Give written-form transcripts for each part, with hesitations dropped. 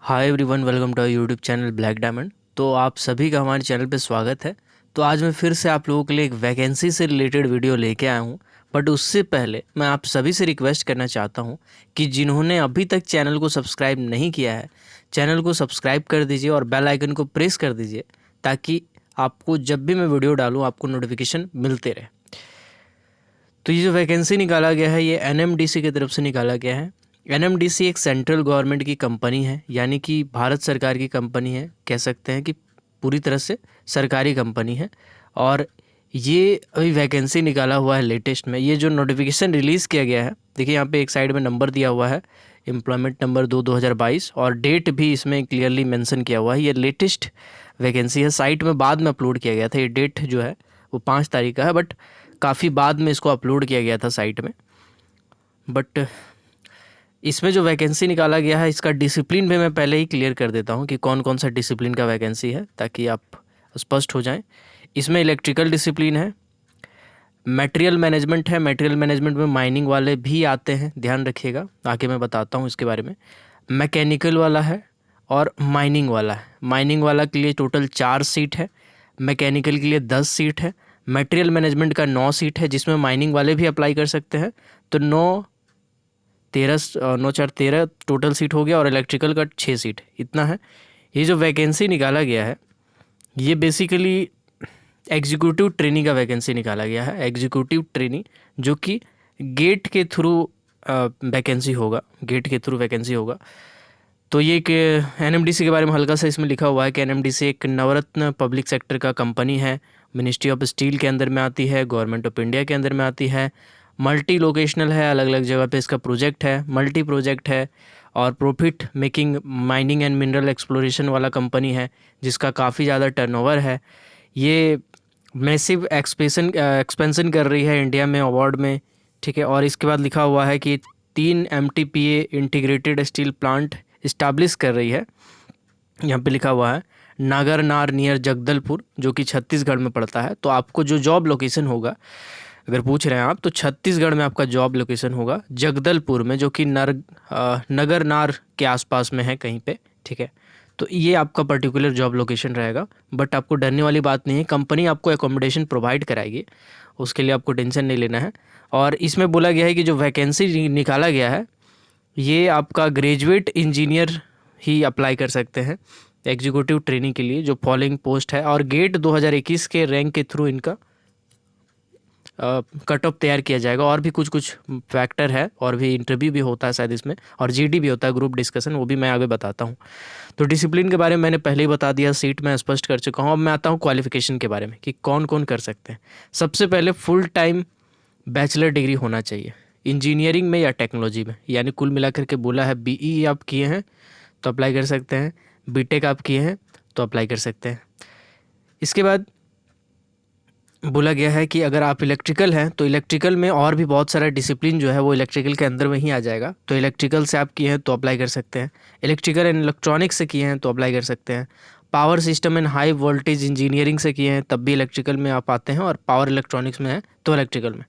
Hi everyone, welcome to YouTube channel Black Diamond. तो आप सभी का हमारे चैनल पे स्वागत है। तो आज मैं फिर से आप लोगों के लिए एक वैकेंसी से रिलेटेड वीडियो लेके आया हूँ। बट उससे पहले मैं आप सभी से रिक्वेस्ट करना चाहता हूँ कि जिन्होंने अभी तक चैनल को सब्सक्राइब नहीं किया है, चैनल को सब्सक्राइब कर दीजिए और बेल आइकन को प्रेस कर दीजिए, ताकि आपको जब भी मैं वीडियो डालूँ आपको नोटिफिकेशन मिलते रहे। तो ये जो वैकेंसी निकाला गया है ये एनएमडीसी की तरफ से निकाला गया है। एनएमडीसी एक सेंट्रल गवर्नमेंट की कंपनी है, यानी कि भारत सरकार की कंपनी है। कह सकते हैं कि पूरी तरह से सरकारी कंपनी है। और ये अभी वैकेंसी निकाला हुआ है लेटेस्ट में। ये जो नोटिफिकेशन रिलीज़ किया गया है, देखिए यहाँ पे एक साइड में नंबर दिया हुआ है, एम्प्लॉयमेंट नंबर 2022, और डेट भी इसमें क्लियरली मेंशन किया हुआ है। ये लेटेस्ट वैकेंसी है, साइट में बाद में अपलोड किया गया था। ये डेट जो है वो 5 तारीख का है, बट काफ़ी बाद में इसको अपलोड किया गया था साइट में। बट इसमें जो वैकेंसी निकाला गया है इसका डिसिप्लिन भी मैं पहले ही क्लियर कर देता हूँ कि कौन कौन सा डिसिप्लिन का वैकेंसी है, ताकि आप स्पष्ट हो जाएं। इसमें इलेक्ट्रिकल डिसिप्लिन है, मटेरियल मैनेजमेंट है। मटेरियल मैनेजमेंट में माइनिंग वाले भी आते हैं, ध्यान रखिएगा, आगे मैं बताता हूँ इसके बारे में। मैकेनिकल वाला है और माइनिंग वाला है। माइनिंग वाला के लिए टोटल 4 सीट है, मैकेनिकल के लिए 10 सीट है, मटेरियल मैनेजमेंट का 9 सीट है, जिसमें माइनिंग वाले भी अप्लाई कर सकते हैं। तो 9 4 13 टोटल सीट हो गया, और इलेक्ट्रिकल का 6 सीट, इतना है। ये जो वैकेंसी निकाला गया है ये बेसिकली एग्जीक्यूटिव ट्रेनी का वैकेंसी निकाला गया है। एग्जीक्यूटिव ट्रेनी जो कि गेट के थ्रू वैकेंसी होगा, गेट के थ्रू वैकेंसी होगा। तो ये एक एनएमडीसी के बारे में हल्का सा इसमें लिखा हुआ है कि एनएमडीसी एक नवरत्न पब्लिक सेक्टर का कंपनी है, मिनिस्ट्री ऑफ स्टील के अंदर में आती है, गवर्नमेंट ऑफ इंडिया के अंदर में आती है, मल्टी लोकेशनल है, अलग अलग जगह पे इसका प्रोजेक्ट है, मल्टी प्रोजेक्ट है, और profit making mining and mineral exploration वाला कंपनी है, जिसका काफ़ी ज़्यादा टर्नओवर है। ये मैसिव एक्सपेंशन कर रही है इंडिया में, अवार्ड में, ठीक है। और इसके बाद लिखा हुआ है कि 3 MTPA integrated steel plant establish कर रही है। यहाँ पे लिखा हुआ है नागरनार नियर जगदलपुर, जो कि छत्तीसगढ़ में पड़ता है। तो आपको जो जॉब लोकेशन होगा, अगर पूछ रहे हैं आप, तो छत्तीसगढ़ में आपका जॉब लोकेशन होगा जगदलपुर में, जो कि नगरनार के आसपास में है कहीं पे, ठीक है। तो ये आपका पर्टिकुलर जॉब लोकेशन रहेगा। बट आपको डरने वाली बात नहीं है, कंपनी आपको एकोमोडेशन प्रोवाइड कराएगी, उसके लिए आपको टेंशन नहीं लेना है। और इसमें बोला गया है कि जो वैकेंसी निकाला गया है ये आपका ग्रेजुएट इंजीनियर ही अप्लाई कर सकते हैं एग्जीक्यूटिव ट्रेनिंग के लिए, जो फॉलोइंग पोस्ट है। और गेट 2021 के रैंक के थ्रू इनका कट ऑफ तैयार किया जाएगा। और भी कुछ कुछ फैक्टर है, और भी इंटरव्यू भी होता है शायद इसमें, और जीडी भी होता है, ग्रुप डिस्कशन, वो भी मैं आगे बताता हूँ। तो डिसिप्लिन के बारे में मैंने पहले ही बता दिया, सीट में स्पष्ट कर चुका हूँ। अब मैं आता हूँ क्वालिफिकेशन के बारे में कि कौन कौन कर सकते हैं। सबसे पहले फुल टाइम बैचलर डिग्री होना चाहिए इंजीनियरिंग में या टेक्नोलॉजी में, यानी कुल मिलाकर के बोला है बीई आप किए हैं तो अप्लाई कर सकते हैं, बीटेक आप किए हैं तो अप्लाई कर सकते हैं। इसके बाद बोला गया है कि अगर आप इलेक्ट्रिकल हैं तो इलेक्ट्रिकल में और भी बहुत सारा डिसिप्लिन जो है वो इलेक्ट्रिकल के अंदर में ही आ जाएगा। तो इलेक्ट्रिकल से आप किए हैं तो अप्लाई कर सकते हैं, इलेक्ट्रिकल एंड इलेक्ट्रॉनिक्स से किए हैं तो अप्लाई कर सकते हैं, power system and high voltage engineering से किए हैं तब भी इलेक्ट्रिकल में आप आते हैं, और पावर इलेक्ट्रॉनिक्स में है तो इलेक्ट्रिकल में।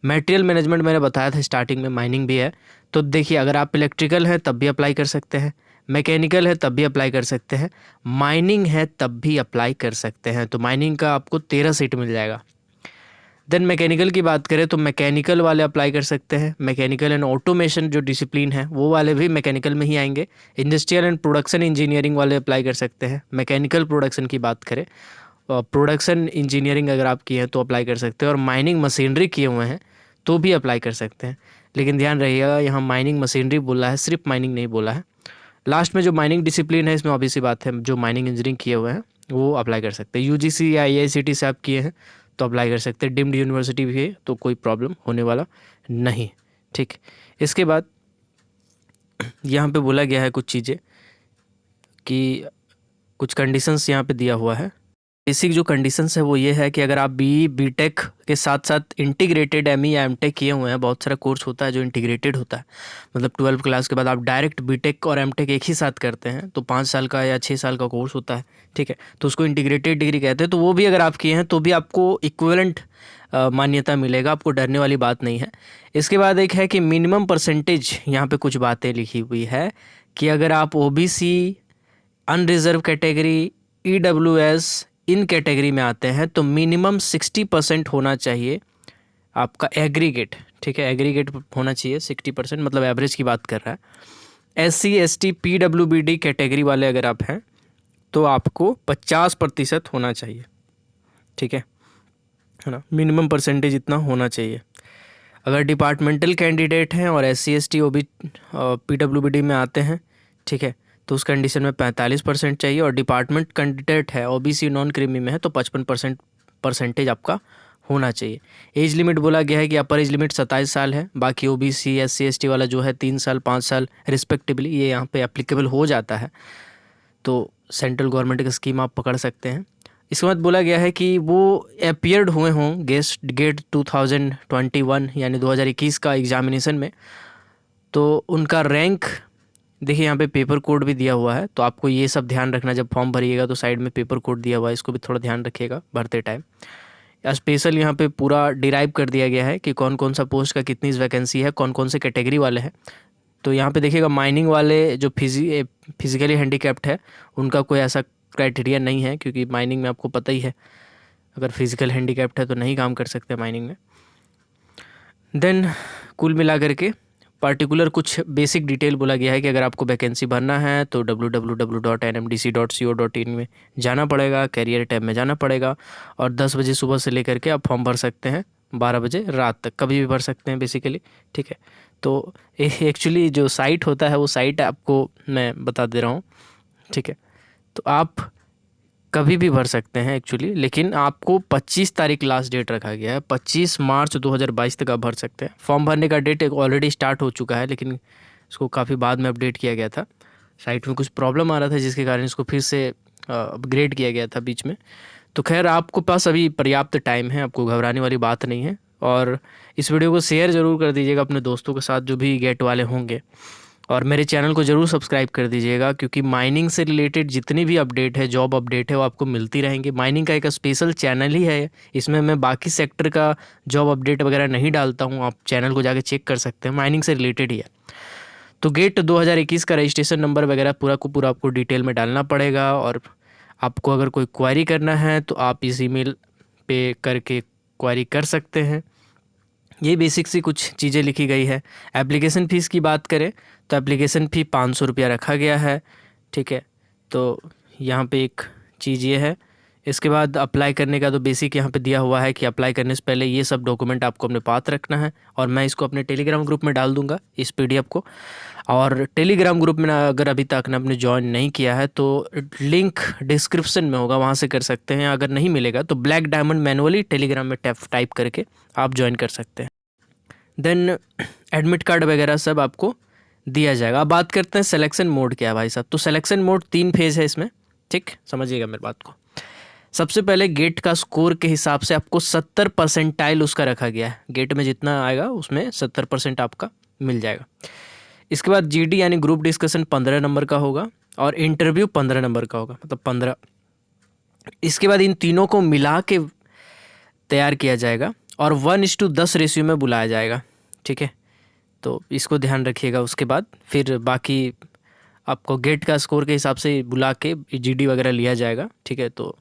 मटेरियल मैनेजमेंट मैंने बताया था स्टार्टिंग में, माइनिंग भी है। तो देखिए, अगर आप इलेक्ट्रिकल हैं तब भी अप्लाई कर सकते हैं, मैकेनिकल है तब भी अप्लाई कर सकते हैं, माइनिंग है तब भी अप्लाई कर सकते हैं। तो माइनिंग का आपको 13 सीट मिल जाएगा। देन मैकेनिकल की बात करें तो मैकेनिकल वाले अप्लाई कर सकते हैं, मैकेनिकल एंड ऑटोमेशन जो डिसिप्लिन है वो वाले भी मैकेनिकल में ही आएंगे। इंडस्ट्रियल एंड प्रोडक्शन इंजीनियरिंग वाले अप्लाई कर सकते हैं। मैकेनिकल प्रोडक्शन की बात करें, प्रोडक्शन इंजीनियरिंग अगर आप किए हैं तो अप्लाई कर सकते हैं, और माइनिंग मशीनरी किए हुए हैं तो भी अप्लाई कर सकते हैं। लेकिन ध्यान रहिएगा, यहाँ माइनिंग मशीनरी बोला है, सिर्फ माइनिंग नहीं बोला है। लास्ट में जो माइनिंग डिसिप्लिन है इसमें ऑब्वियस सी बात है, जो माइनिंग इंजीनियरिंग किए हुए हैं वो अप्लाई कर सकते हैं। यूजीसी या आईआईसीटी से आप किए हैं तो अप्लाई कर सकते हैं, डिम्ड यूनिवर्सिटी भी है तो कोई प्रॉब्लम होने वाला नहीं, ठीक। इसके बाद यहाँ पे बोला गया है कुछ चीज़ें कि कुछ कंडीशंस यहाँ पे दिया हुआ है। बेसिक जो कंडीशंस है वो ये है कि अगर आप बीटेक के साथ साथ इंटीग्रेटेड एमई या एमटेक किए हुए हैं, बहुत सारा कोर्स होता है जो इंटीग्रेटेड होता है, मतलब 12 क्लास के बाद आप डायरेक्ट बीटेक और एमटेक एक ही साथ करते हैं, तो 5 साल का या 6 साल का कोर्स होता है, ठीक है। तो उसको इंटीग्रेटेड डिग्री कहते हैं। तो वो भी अगर आप किए हैं तो भी आपको इक्विवेलेंट मान्यता मिलेगा, आपको डरने वाली बात नहीं है। इसके बाद एक है कि मिनिमम परसेंटेज, यहाँ पे कुछ बातें लिखी हुई है कि अगर आप ओबीसी अनरिजर्व कैटेगरी, EWS इन कैटेगरी में आते हैं तो मिनिमम 60% होना चाहिए आपका एग्रीगेट, ठीक है, एग्रीगेट होना चाहिए 60%, मतलब एवरेज की बात कर रहा है। SC ST PWBD कैटेगरी वाले अगर आप हैं तो आपको 50% होना चाहिए, ठीक है ना, मिनिमम परसेंटेज इतना होना चाहिए। अगर डिपार्टमेंटल कैंडिडेट हैं और SC ST OB PWBD में आते हैं, ठीक है, तो उस कंडीशन में 45% चाहिए, और डिपार्टमेंट कैंडिडेट है OBC नॉन क्रीमी में है तो 55% परसेंटेज आपका होना चाहिए। एज लिमिट बोला गया है कि अपर एज लिमिट 27 साल है, बाकी OBC SC ST वाला जो है 3 साल 5 साल रिस्पेक्टिवली ये यहाँ पे एप्लीकेबल हो जाता है, तो सेंट्रल गवर्नमेंट का स्कीम आप पकड़ सकते हैं। इसके बाद बोला गया है कि वो अपीयर्ड हुए हों गेट 2021 यानी 2021 का एग्जामिनेशन में, तो उनका रैंक देखिए यहाँ पे पेपर कोड भी दिया हुआ है, तो आपको ये सब ध्यान रखना, जब फॉर्म भरिएगा तो साइड में पेपर कोड दिया हुआ है, इसको भी थोड़ा ध्यान रखिएगा भरते टाइम। स्पेशल यहाँ पे पूरा डिराइव कर दिया गया है कि कौन कौन सा पोस्ट का कितनी वैकेंसी है, कौन कौन से कैटेगरी वाले हैं। तो यहाँ पे देखिएगा माइनिंग वाले जो फिजिकली हैंडीकैप्ड है उनका कोई ऐसा क्राइटेरिया नहीं है, क्योंकि माइनिंग में आपको पता ही है अगर फिजिकल हैंडीकैप्ड है तो नहीं काम कर सकते माइनिंग में। देन कुल मिला करके पार्टिकुलर कुछ बेसिक डिटेल बोला गया है कि अगर आपको वैकेंसी भरना है तो www.nmdc.co.in में जाना पड़ेगा, कैरियर टैब में जाना पड़ेगा, और 10 बजे सुबह से लेकर के आप फॉर्म भर सकते हैं 12 बजे रात तक, कभी भी भर सकते हैं बेसिकली, ठीक है। तो एक्चुअली जो साइट होता है वो साइट आपको मैं बता दे रहा हूँ, ठीक है, तो आप कभी भी भर सकते हैं एक्चुअली, लेकिन आपको 25 तारीख लास्ट डेट रखा गया है, 25 मार्च 2022 तक आप भर सकते हैं। फॉर्म भरने का डेट ऑलरेडी स्टार्ट हो चुका है, लेकिन इसको काफ़ी बाद में अपडेट किया गया था, साइट में कुछ प्रॉब्लम आ रहा था जिसके कारण इसको फिर से अपग्रेड किया गया था बीच में। तो खैर आपको पास अभी पर्याप्त टाइम है, आपको घबराने वाली बात नहीं है। और इस वीडियो को शेयर ज़रूर कर दीजिएगा अपने दोस्तों के साथ जो भी गेट वाले होंगे, और मेरे चैनल को ज़रूर सब्सक्राइब कर दीजिएगा, क्योंकि माइनिंग से रिलेटेड जितनी भी अपडेट है, जॉब अपडेट है, वो आपको मिलती रहेंगी। माइनिंग का एक स्पेशल चैनल ही है, इसमें मैं बाकी सेक्टर का जॉब अपडेट वगैरह नहीं डालता हूँ, आप चैनल को जाके चेक कर सकते हैं, माइनिंग से रिलेटेड ही है। तो गेट 2021 का रजिस्ट्रेशन नंबर वगैरह पूरा को पूरा आपको डिटेल में डालना पड़ेगा, और आपको अगर कोई क्वेरी करना है तो आप इस ईमेल पे करके क्वेरी कर सकते हैं। ये बेसिक सी कुछ चीज़ें लिखी गई है। एप्लीकेशन फ़ीस की बात करें तो एप्लीकेशन फ़ी 500 रुपया रखा गया है, ठीक है। तो यहाँ पे एक चीज़ ये है। इसके बाद अप्लाई करने का तो बेसिक यहाँ पे दिया हुआ है कि अप्लाई करने से पहले ये सब डॉक्यूमेंट आपको अपने पास रखना है, और मैं इसको अपने टेलीग्राम ग्रुप में डाल दूँगा इस PDF को। और टेलीग्राम ग्रुप में अगर अभी तक आपने ज्वाइन नहीं किया है तो लिंक डिस्क्रिप्शन में होगा, वहाँ से कर सकते हैं। अगर नहीं मिलेगा तो ब्लैक डायमंड मैनुअली टेलीग्राम में टाइप करके आप ज्वाइन कर सकते हैं। देन एडमिट कार्ड वगैरह सब आपको दिया जाएगा। अब बात करते हैं सिलेक्शन मोड क्या है भाई साहब। तो सिलेक्शन मोड 3 फेज़ है इसमें, ठीक, समझिएगा मेरी बात को। सबसे पहले गेट का स्कोर के हिसाब से आपको 70 परसेंटाइल उसका रखा गया है, गेट में जितना आएगा उसमें 70% आपका मिल जाएगा। इसके बाद GD यानी ग्रुप डिस्कशन 15 नंबर का होगा, और इंटरव्यू 15 नंबर का होगा, मतलब 15। इसके बाद इन तीनों को मिला के तैयार किया जाएगा और 1:10 रेशियो में बुलाया जाएगा, ठीक है। तो इसको ध्यान रखिएगा। उसके बाद फिर बाकी आपको गेट का स्कोर के हिसाब से बुला के GD वगैरह लिया जाएगा, ठीक है। तो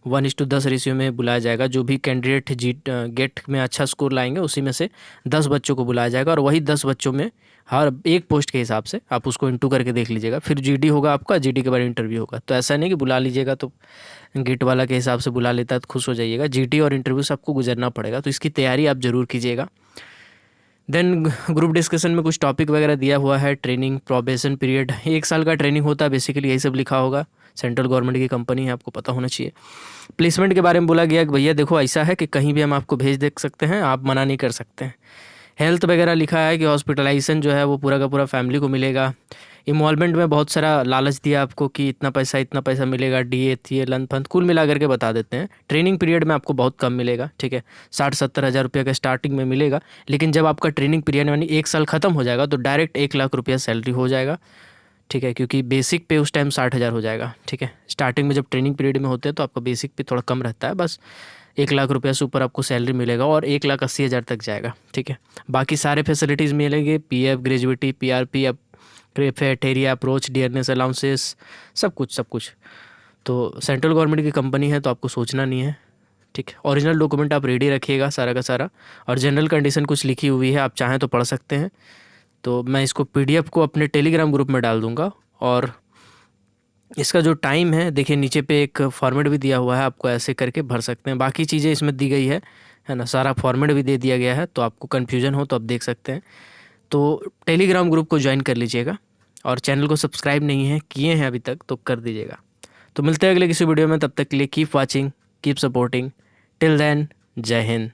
1:10 रेशियो में बुलाया जाएगा। जो भी कैंडिडेट गेट में अच्छा स्कोर लाएंगे उसी में से 10 बच्चों को बुलाया जाएगा, और वही 10 बच्चों में हर एक पोस्ट के हिसाब से आप उसको इंटू करके देख लीजिएगा। फिर GD होगा आपका, GD के बाद इंटरव्यू होगा। तो ऐसा नहीं कि बुला लीजिएगा तो गेट वाला के हिसाब से बुला लेता है तो खुश हो जाइएगा, GD और इंटरव्यू से आपको गुजरना पड़ेगा। तो इसकी तैयारी आप ज़रूर कीजिएगा। देन ग्रुप डिस्कशन में कुछ टॉपिक वगैरह दिया हुआ है। ट्रेनिंग, प्रोबेशन पीरियड, 1 साल का ट्रेनिंग होता है, बेसिकली यही सब लिखा होगा। सेंट्रल गवर्नमेंट की कंपनी है, आपको पता होना चाहिए। प्लेसमेंट के बारे में बोला गया कि भैया देखो ऐसा है कि कहीं भी हम आपको भेज देख सकते हैं, आप मना नहीं कर सकते हैं। हेल्थ वगैरह लिखा है कि हॉस्पिटलाइजेशन जो है वो पूरा का पूरा फैमिली को मिलेगा। इन्वॉल्वमेंट में बहुत सारा लालच दिया आपको कि इतना पैसा मिलेगा, DA थी लन फंड, कुल मिला करके बता देते हैं। ट्रेनिंग पीरियड में आपको बहुत कम मिलेगा, ठीक है, 60-70 हज़ार रुपये का स्टार्टिंग में मिलेगा। लेकिन जब आपका ट्रेनिंग पीरियड यानी 1 साल ख़त्म हो जाएगा तो डायरेक्ट 1 लाख रुपया सैलरी हो जाएगा, ठीक है, क्योंकि बेसिक पे उस टाइम 60,000 हो जाएगा, ठीक है। स्टार्टिंग में जब ट्रेनिंग पीरियड में होते हैं तो आपका बेसिक पे थोड़ा कम रहता है, बस 1 लाख रुपये से ऊपर आपको सैलरी मिलेगा, और 1,80,000 तक जाएगा, ठीक है। बाकी सारे फैसिलिटीज़ मिलेंगे, PF, ग्रेजुएटी, PRP, प्रेफेट एरिया अप्रोच, डियरनेस अलाउंसेस, सब कुछ सब कुछ। तो सेंट्रल गवर्नमेंट की कंपनी है तो आपको सोचना नहीं है, ठीक है। ओरिजिनल डॉक्यूमेंट आप रेडी रखिएगा सारा का सारा, और जनरल कंडीशन कुछ लिखी हुई है, आप चाहें तो पढ़ सकते हैं। तो मैं इसको पीडीएफ को अपने टेलीग्राम ग्रुप में डाल दूंगा। और इसका जो टाइम है देखिए, नीचे पे एक फॉर्मेट भी दिया हुआ है, आपको ऐसे करके भर सकते हैं। बाकी चीज़ें इसमें दी गई है ना, सारा फॉर्मेट भी दे दिया गया है, तो आपको कन्फ्यूजन हो तो आप देख सकते हैं। तो टेलीग्राम ग्रुप को ज्वाइन कर लीजिएगा, और चैनल को सब्सक्राइब नहीं है किए हैं अभी तक तो कर दीजिएगा। तो मिलते हैं अगले किसी वीडियो में, तब तक के लिए keep watching, keep supporting, till then जय हिंद।